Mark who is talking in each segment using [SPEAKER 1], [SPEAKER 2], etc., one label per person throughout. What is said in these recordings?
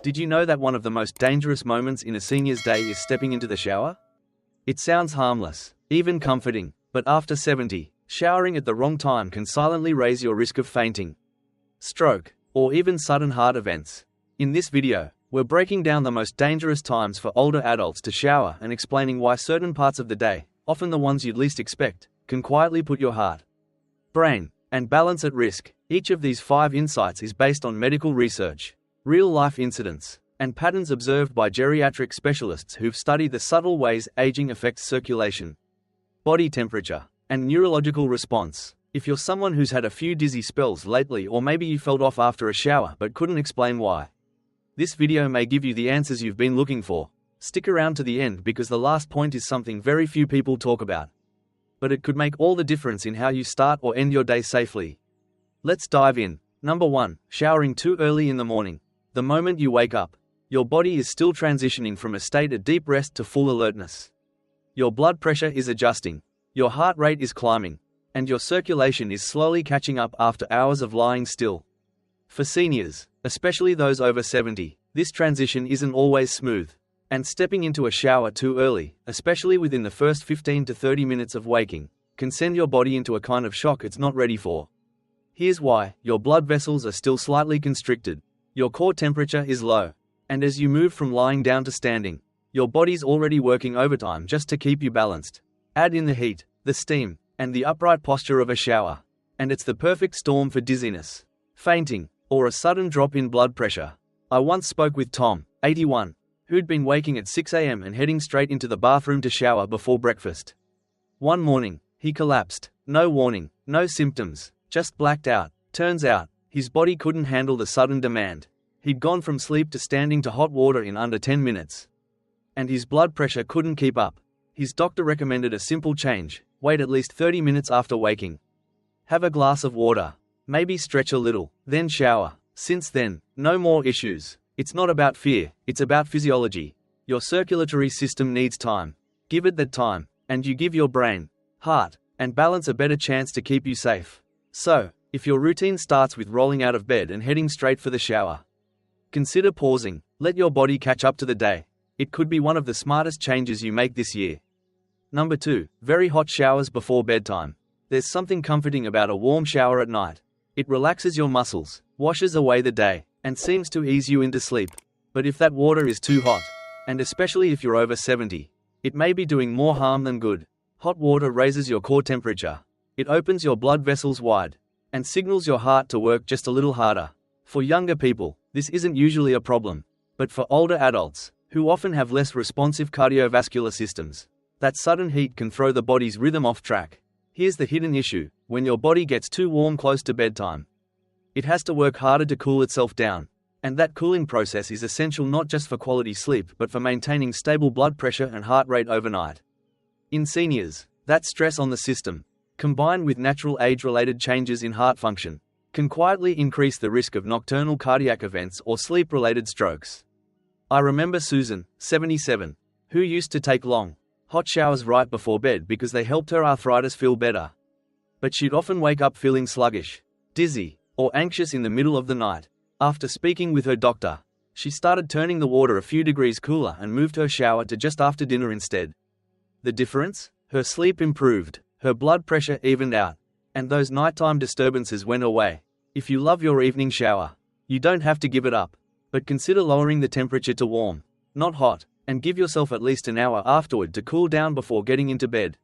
[SPEAKER 1] Did you know that one of the most dangerous moments in a senior's day is stepping into the shower? It sounds harmless, even comforting, but after 70, showering at the wrong time can silently raise your risk of fainting, stroke, or even sudden heart events. In this video, we're breaking down the most dangerous times for older adults to shower and explaining why certain parts of the day, often the ones you'd least expect, can quietly put your heart, brain, and balance at risk. Each of these 5 insights is based on medical research, real-life incidents, and patterns observed by geriatric specialists who've studied the subtle ways aging affects circulation, body temperature, and neurological response. If you're someone who's had a few dizzy spells lately, or maybe you felt off after a shower but couldn't explain why, this video may give you the answers you've been looking for. Stick around to the end because the last point is something very few people talk about, but it could make all the difference in how you start or end your day safely. Let's dive in. Number 1. Showering too early in the morning. The moment you wake up, your body is still transitioning from a state of deep rest to full alertness. Your blood pressure is adjusting, your heart rate is climbing, and your circulation is slowly catching up after hours of lying still. For seniors, especially those over 70, this transition isn't always smooth, and stepping into a shower too early, especially within the first 15 to 30 minutes of waking, can send your body into a kind of shock it's not ready for. Here's why: your blood vessels are still slightly constricted, your core temperature is low, and as you move from lying down to standing, your body's already working overtime just to keep you balanced. Add in the heat, the steam, and the upright posture of a shower, and it's the perfect storm for dizziness, fainting, or a sudden drop in blood pressure. I once spoke with Tom, 81, who'd been waking at 6 a.m. and heading straight into the bathroom to shower before breakfast. One morning, he collapsed. No warning, no symptoms, just blacked out. Turns out, his body couldn't handle the sudden demand. He'd gone from sleep to standing to hot water in under 10 minutes. And his blood pressure couldn't keep up. His doctor recommended a simple change: wait at least 30 minutes after waking. Have a glass of water, maybe stretch a little, then shower. Since then, no more issues. It's not about fear, it's about physiology. Your circulatory system needs time. Give it that time, and you give your brain, heart, and balance a better chance to keep you safe. So, if your routine starts with rolling out of bed and heading straight for the shower, consider pausing. Let your body catch up to the day. It could be one of the smartest changes you make this year. Number 2. Very hot showers before bedtime. There's something comforting about a warm shower at night. It relaxes your muscles, washes away the day, and seems to ease you into sleep. But if that water is too hot, and especially if you're over 70, it may be doing more harm than good. Hot water raises your core temperature. It opens your blood vessels wide, and signals your heart to work just a little harder. For younger people, this isn't usually a problem. But for older adults, who often have less responsive cardiovascular systems, that sudden heat can throw the body's rhythm off track. Here's the hidden issue: when your body gets too warm close to bedtime, it has to work harder to cool itself down. And that cooling process is essential not just for quality sleep but for maintaining stable blood pressure and heart rate overnight. In seniors, that stress on the system, combined with natural age-related changes in heart function, can quietly increase the risk of nocturnal cardiac events or sleep-related strokes. I remember Susan, 77, who used to take long, hot showers right before bed because they helped her arthritis feel better. But she'd often wake up feeling sluggish, dizzy, or anxious in the middle of the night. After speaking with her doctor, she started turning the water a few degrees cooler and moved her shower to just after dinner instead. The difference? Her sleep improved, her blood pressure evened out, and those nighttime disturbances went away. If you love your evening shower, you don't have to give it up, but consider lowering the temperature to warm, not hot, and give yourself at least an hour afterward to cool down before getting into bed.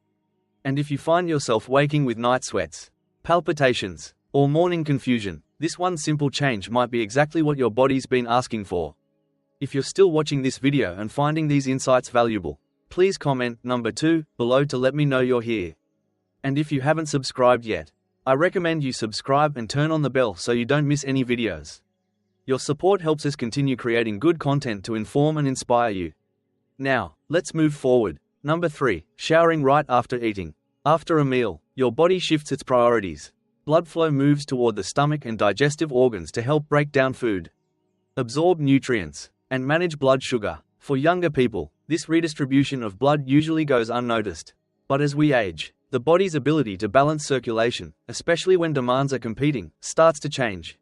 [SPEAKER 1] And if you find yourself waking with night sweats, palpitations, or morning confusion, this one simple change might be exactly what your body's been asking for. If you're still watching this video and finding these insights valuable, please comment number 2 below to let me know you're here. And if you haven't subscribed yet, I recommend you subscribe and turn on the bell so you don't miss any videos. Your support helps us continue creating good content to inform and inspire you. Now, let's move forward. Number 3. Showering right after eating. After a meal, your body shifts its priorities. Blood flow moves toward the stomach and digestive organs to help break down food, absorb nutrients, and manage blood sugar. For younger people, this redistribution of blood usually goes unnoticed. But as we age, the body's ability to balance circulation, especially when demands are competing, starts to change.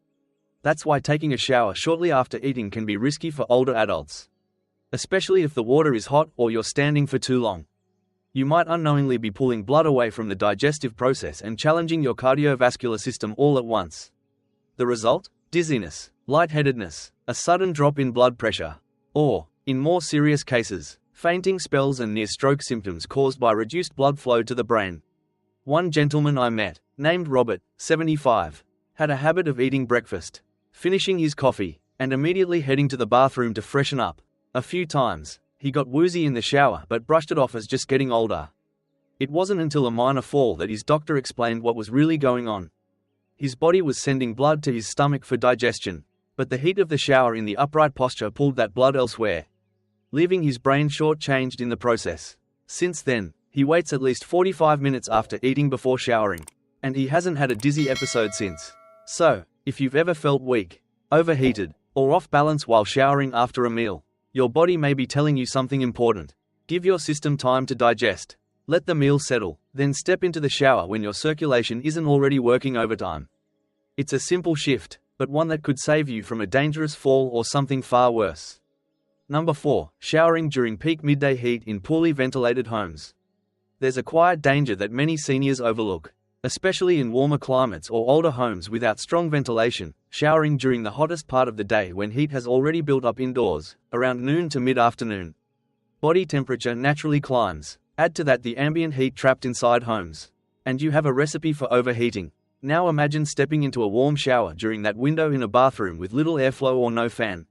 [SPEAKER 1] That's why taking a shower shortly after eating can be risky for older adults, especially if the water is hot or you're standing for too long. You might unknowingly be pulling blood away from the digestive process and challenging your cardiovascular system all at once. The result? Dizziness, lightheadedness, a sudden drop in blood pressure, or, in more serious cases, fainting spells and near-stroke symptoms caused by reduced blood flow to the brain. One gentleman I met, named Robert, 75, had a habit of eating breakfast, finishing his coffee, and immediately heading to the bathroom to freshen up. A few times, he got woozy in the shower but brushed it off as just getting older. It wasn't until a minor fall that his doctor explained what was really going on. His body was sending blood to his stomach for digestion, but the heat of the shower in the upright posture pulled that blood elsewhere, leaving his brain short-changed in the process. Since then, he waits at least 45 minutes after eating before showering, and he hasn't had a dizzy episode since. So, if you've ever felt weak, overheated, or off balance while showering after a meal, your body may be telling you something important. Give your system time to digest. Let the meal settle, then step into the shower when your circulation isn't already working overtime. It's a simple shift, but one that could save you from a dangerous fall or something far worse. Number 4. Showering during peak midday heat in poorly ventilated homes. There's a quiet danger that many seniors overlook, especially in warmer climates or older homes without strong ventilation. Showering during the hottest part of the day when heat has already built up indoors, around noon to mid-afternoon. Body temperature naturally climbs. Add to that the ambient heat trapped inside homes, and you have a recipe for overheating. Now imagine stepping into a warm shower during that window in a bathroom with little airflow or no fan.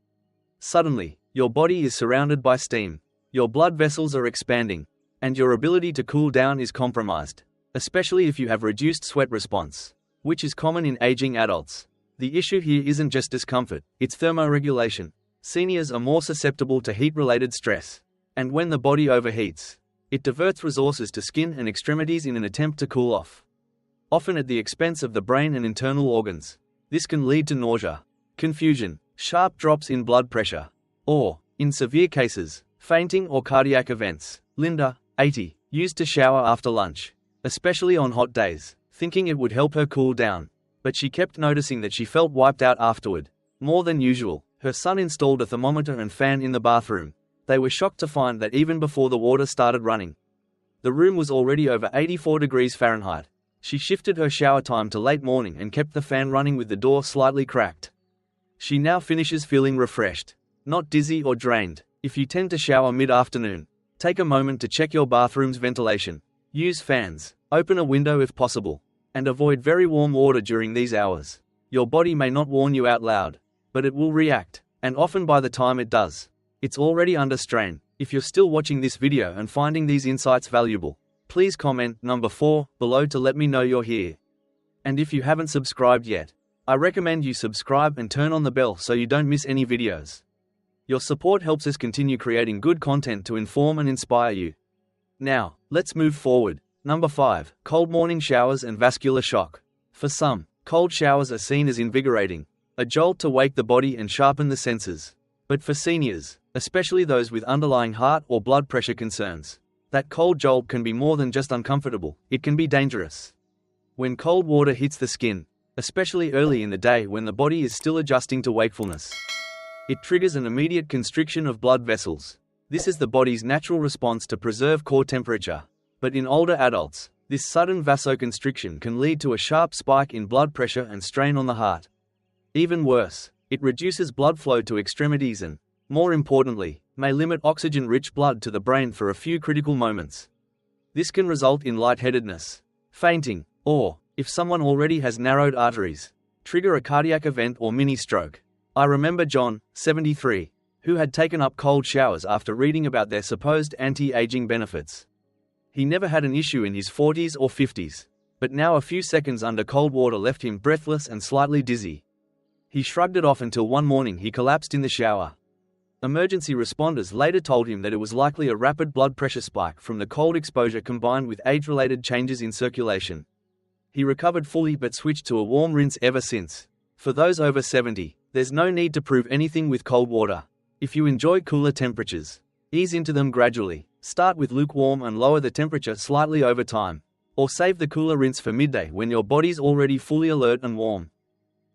[SPEAKER 1] Suddenly, your body is surrounded by steam. Your blood vessels are expanding, and your ability to cool down is compromised, especially if you have reduced sweat response, which is common in aging adults. The issue here isn't just discomfort, it's thermoregulation. Seniors are more susceptible to heat-related stress, and when the body overheats, it diverts resources to skin and extremities in an attempt to cool off, often at the expense of the brain and internal organs. This can lead to nausea, confusion, sharp drops in blood pressure, or, in severe cases, fainting or cardiac events. Linda, 80, used to shower after lunch, especially on hot days, thinking it would help her cool down. But she kept noticing that she felt wiped out afterward, more than usual. Her son installed a thermometer and fan in the bathroom. They were shocked to find that even before the water started running, the room was already over 84 degrees Fahrenheit. She shifted her shower time to late morning and kept the fan running with the door slightly cracked. She now finishes feeling refreshed, not dizzy or drained. If you tend to shower mid-afternoon, take a moment to check your bathroom's ventilation. Use fans, open a window if possible, and avoid very warm water during these hours. Your body may not warn you out loud, but it will react, and often by the time it does, it's already under strain. If you're still watching this video and finding these insights valuable, please comment number 4 below to let me know you're here. And if you haven't subscribed yet, I recommend you subscribe and turn on the bell so you don't miss any videos. Your support helps us continue creating good content to inform and inspire you. Now, let's move forward. Number 5. Cold morning showers and vascular shock. For some, cold showers are seen as invigorating, a jolt to wake the body and sharpen the senses. But for seniors, especially those with underlying heart or blood pressure concerns, that cold jolt can be more than just uncomfortable, it can be dangerous. When cold water hits the skin, especially early in the day when the body is still adjusting to wakefulness, it triggers an immediate constriction of blood vessels. This is the body's natural response to preserve core temperature. But in older adults, this sudden vasoconstriction can lead to a sharp spike in blood pressure and strain on the heart. Even worse, it reduces blood flow to extremities and, more importantly, may limit oxygen-rich blood to the brain for a few critical moments. This can result in lightheadedness, fainting, or, if someone already has narrowed arteries, trigger a cardiac event or mini-stroke. I remember John, 73, who had taken up cold showers after reading about their supposed anti-aging benefits. He never had an issue in his 40s or 50s, but now a few seconds under cold water left him breathless and slightly dizzy. He shrugged it off until one morning he collapsed in the shower. Emergency responders later told him that it was likely a rapid blood pressure spike from the cold exposure combined with age-related changes in circulation. He recovered fully but switched to a warm rinse ever since. For those over 70, there's no need to prove anything with cold water. If you enjoy cooler temperatures, ease into them gradually. Start with lukewarm and lower the temperature slightly over time. Or save the cooler rinse for midday when your body's already fully alert and warm.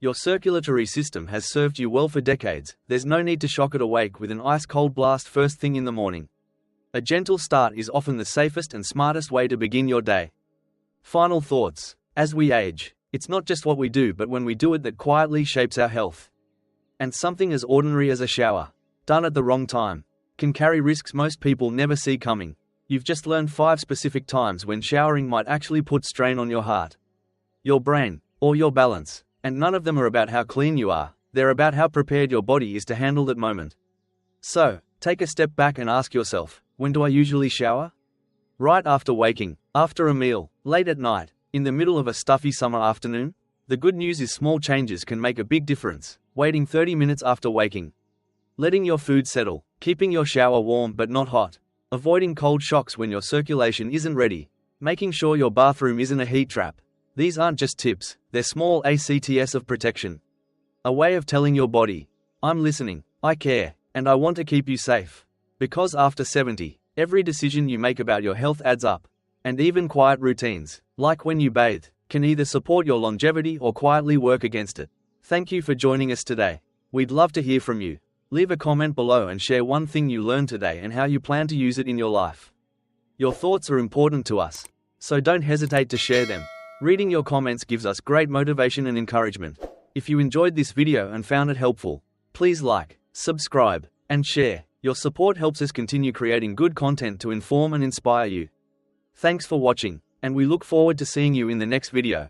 [SPEAKER 1] Your circulatory system has served you well for decades. There's no need to shock it awake with an ice-cold blast first thing in the morning. A gentle start is often the safest and smartest way to begin your day. Final thoughts. As we age, it's not just what we do but when we do it that quietly shapes our health. And something as ordinary as a shower, done at the wrong time, can carry risks most people never see coming. You've just learned 5 specific times when showering might actually put strain on your heart, your brain, or your balance. And none of them are about how clean you are, they're about how prepared your body is to handle that moment. So, take a step back and ask yourself, when do I usually shower? Right after waking, after a meal, late at night, in the middle of a stuffy summer afternoon? The good news is small changes can make a big difference. Waiting 30 minutes after waking. Letting your food settle, keeping your shower warm but not hot. Avoiding cold shocks when your circulation isn't ready. Making sure your bathroom isn't a heat trap. These aren't just tips, they're small acts of protection. A way of telling your body, I'm listening, I care, and I want to keep you safe. Because after 70, every decision you make about your health adds up. And even quiet routines, like when you bathe, can either support your longevity or quietly work against it. Thank you for joining us today. We'd love to hear from you. Leave a comment below and share one thing you learned today and how you plan to use it in your life. Your thoughts are important to us, so don't hesitate to share them. Reading your comments gives us great motivation and encouragement. If you enjoyed this video and found it helpful, please like, subscribe, and share. Your support helps us continue creating good content to inform and inspire you. Thanks for watching, and we look forward to seeing you in the next video.